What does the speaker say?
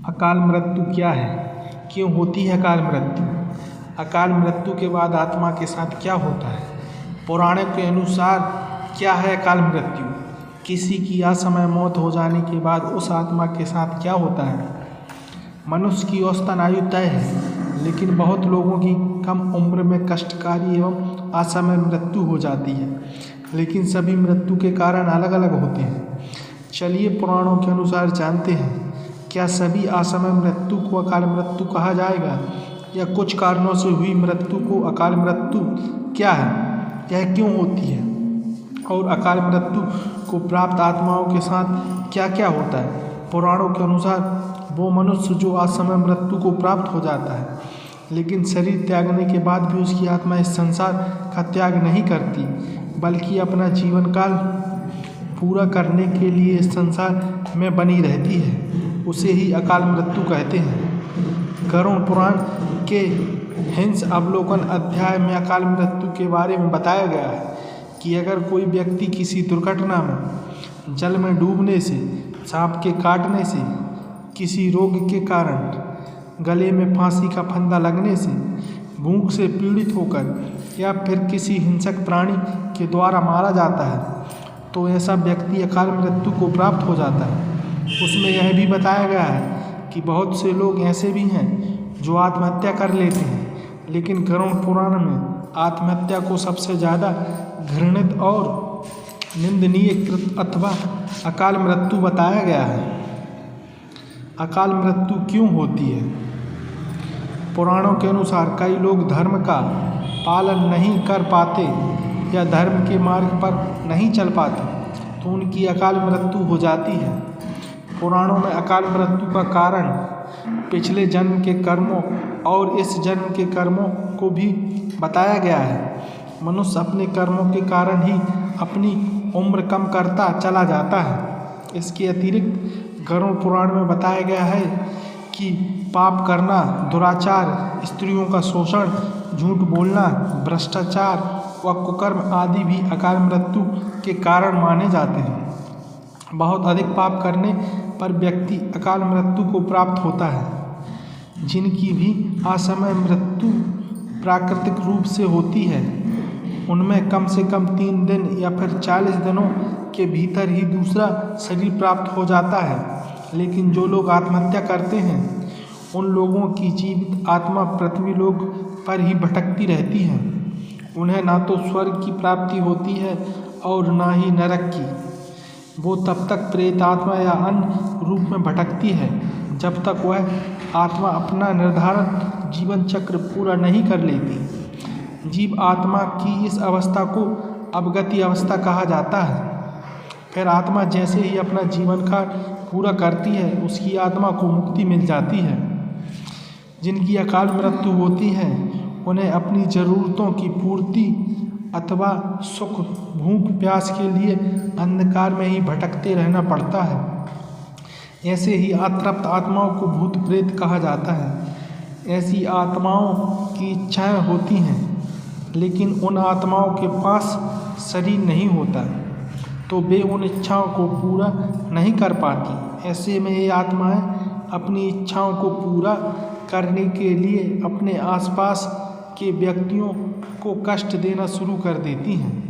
अकाल मृत्यु क्या है? क्यों होती है अकाल मृत्यु? अकाल मृत्यु के बाद आत्मा के साथ क्या होता है? पुराणों के अनुसार क्या है अकाल मृत्यु? किसी की असमय मौत हो जाने के बाद उस आत्मा के साथ क्या होता है? मनुष्य की औसतन आयु तय है, लेकिन बहुत लोगों की कम उम्र में कष्टकारी एवं असमय मृत्यु हो जाती है। लेकिन सभी मृत्यु के कारण अलग अलग होते हैं। चलिए पुराणों के अनुसार जानते हैं, क्या सभी असमय मृत्यु को अकाल मृत्यु कहा जाएगा, या कुछ कारणों से हुई मृत्यु को अकाल मृत्यु क्या है, यह क्यों होती है, और अकाल मृत्यु को प्राप्त आत्माओं के साथ क्या क्या होता है? पुराणों के अनुसार वो मनुष्य जो असमय मृत्यु को प्राप्त हो जाता है, लेकिन शरीर त्यागने के बाद भी उसकी आत्मा इस संसार का त्याग नहीं करती, बल्कि अपना जीवन काल पूरा करने के लिए इस संसार में बनी रहती है, उसे ही अकाल मृत्यु कहते हैं। गरुड़ पुराण के हिंस अवलोकन अध्याय में अकाल मृत्यु के बारे में बताया गया है कि अगर कोई व्यक्ति किसी दुर्घटना में, जल में डूबने से, सांप के काटने से, किसी रोग के कारण, गले में फांसी का फंदा लगने से, भूख से पीड़ित होकर या फिर किसी हिंसक प्राणी के द्वारा मारा जाता है, तो ऐसा व्यक्ति अकाल मृत्यु को प्राप्त हो जाता है। उसमें यह भी बताया गया है कि बहुत से लोग ऐसे भी हैं जो आत्महत्या कर लेते हैं, लेकिन गरुड़ पुराण में आत्महत्या को सबसे ज़्यादा घृणित और निंदनीय कृत अथवा अकाल मृत्यु बताया गया है। अकाल मृत्यु क्यों होती है? पुराणों के अनुसार कई लोग धर्म का पालन नहीं कर पाते या धर्म के मार्ग पर नहीं चल पाते, तो उनकी अकाल मृत्यु हो जाती है। पुराणों में अकाल मृत्यु का कारण पिछले जन्म के कर्मों और इस जन्म के कर्मों को भी बताया गया है। मनुष्य अपने कर्मों के कारण ही अपनी उम्र कम करता चला जाता है। इसके अतिरिक्त गरुड़ पुराण में बताया गया है कि पाप करना, दुराचार, स्त्रियों का शोषण, झूठ बोलना, भ्रष्टाचार व कुकर्म आदि भी अकाल मृत्यु के कारण माने जाते हैं। बहुत अधिक पाप करने पर व्यक्ति अकाल मृत्यु को प्राप्त होता है। जिनकी भी असमय मृत्यु प्राकृतिक रूप से होती है, उनमें कम से कम 3 दिन या फिर 40 दिनों के भीतर ही दूसरा शरीर प्राप्त हो जाता है। लेकिन जो लोग आत्महत्या करते हैं, उन लोगों की जीवित आत्मा पृथ्वी लोक पर ही भटकती रहती है। उन्हें ना तो स्वर्ग की प्राप्ति होती है और ना ही नरक की। वो तब तक प्रेत आत्मा या अन्य रूप में भटकती है जब तक वह आत्मा अपना निर्धारित जीवन चक्र पूरा नहीं कर लेती। जीव आत्मा की इस अवस्था को अवगति अवस्था कहा जाता है। फिर आत्मा जैसे ही अपना जीवन काल पूरा करती है, उसकी आत्मा को मुक्ति मिल जाती है। जिनकी अकाल मृत्यु होती है, उन्हें अपनी ज़रूरतों की पूर्ति अथवा सुख, भूख, प्यास के लिए अंधकार में ही भटकते रहना पड़ता है। ऐसे ही अतृप्त आत्माओं को भूत प्रेत कहा जाता है। ऐसी आत्माओं की इच्छाएं होती हैं, लेकिन उन आत्माओं के पास शरीर नहीं होता, तो वे उन इच्छाओं को पूरा नहीं कर पाती। ऐसे में ये आत्माएं अपनी इच्छाओं को पूरा करने के लिए अपने आसपास के व्यक्तियों को कष्ट देना शुरू कर देती हैं।